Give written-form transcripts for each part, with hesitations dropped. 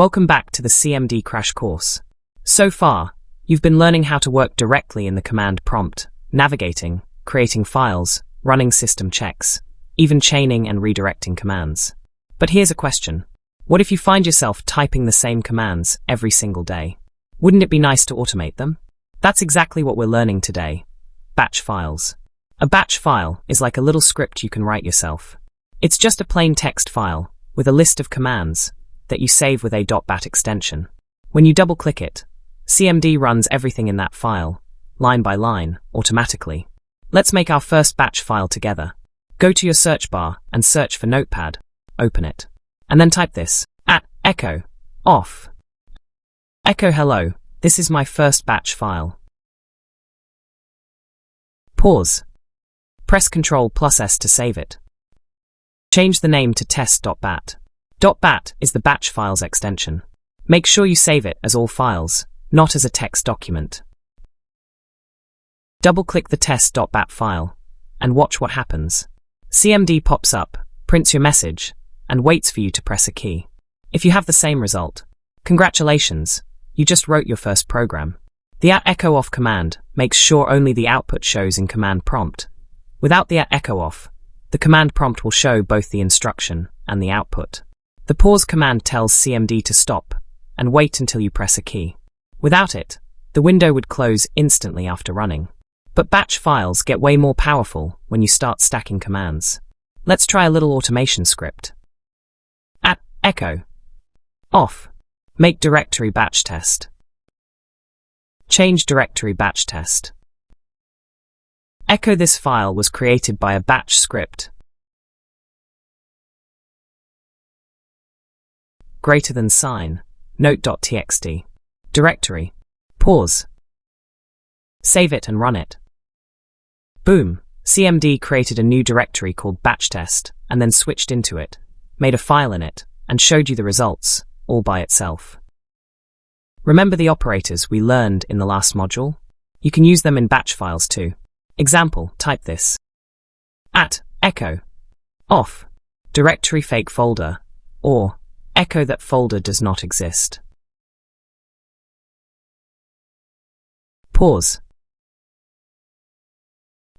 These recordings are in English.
Welcome back to the CMD Crash Course. So far, you've been learning how to work directly in the command prompt, navigating, creating files, running system checks, even chaining and redirecting commands. But here's a question. What if you find yourself typing the same commands every single day? Wouldn't it be nice to automate them? That's exactly what we're learning today. Batch files. A batch file is like a little script you can write yourself. It's just a plain text file with a list of commands that you save with a .bat extension. When you double-click it, CMD runs everything in that file, line by line, automatically. Let's make our first batch file together. Go to your search bar and search for Notepad, open it, and then type this, @echo, off. Echo hello, this is my first batch file. Pause. Press Ctrl+S to save it. Change the name to test.bat. .bat is the batch files extension. Make sure you save it as all files, not as a text document. Double-click the test.bat file, and watch what happens. CMD pops up, prints your message, and waits for you to press a key. If you have the same result, congratulations, you just wrote your first program. The @echo off command makes sure only the output shows in command prompt. Without the @echo off, the command prompt will show both the instruction and the output. The pause command tells CMD to stop and wait until you press a key. Without it, the window would close instantly after running. But batch files get way more powerful when you start stacking commands. Let's try a little automation script. @echo off. Make directory batch test. Change directory batch test. Echo this file was created by a batch script. Greater than sign, note.txt. Directory. Pause. Save it and run it. Boom, CMD created a new directory called batch test and then switched into it, made a file in it, and showed you the results, all by itself. Remember the operators we learned in the last module? You can use them in batch files too. Example, type this. @echo off directory fake folder, or echo that folder does not exist. Pause.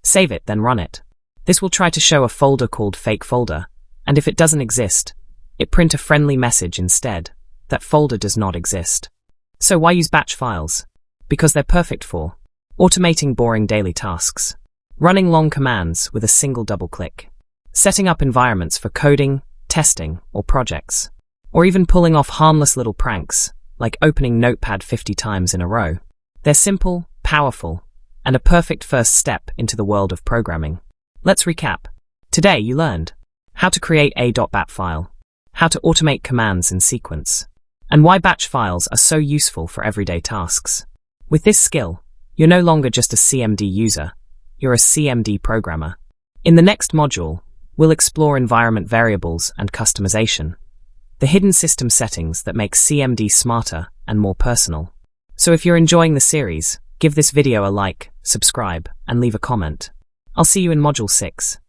Save it, then run it. This will try to show a folder called fake folder, and if it doesn't exist, it print a friendly message instead, that folder does not exist. So why use batch files? Because they're perfect for automating boring daily tasks, running long commands with a single double-click, setting up environments for coding, testing, or projects, or even pulling off harmless little pranks, like opening Notepad 50 times in a row. They're simple, powerful, and a perfect first step into the world of programming. Let's recap. Today you learned how to create a .bat file, how to automate commands in sequence, and why batch files are so useful for everyday tasks. With this skill, you're no longer just a CMD user, you're a CMD programmer. In the next module, we'll explore environment variables and customization, the hidden system settings that make CMD smarter and more personal. So if you're enjoying the series, give this video a like, subscribe, and leave a comment. I'll see you in Module 6.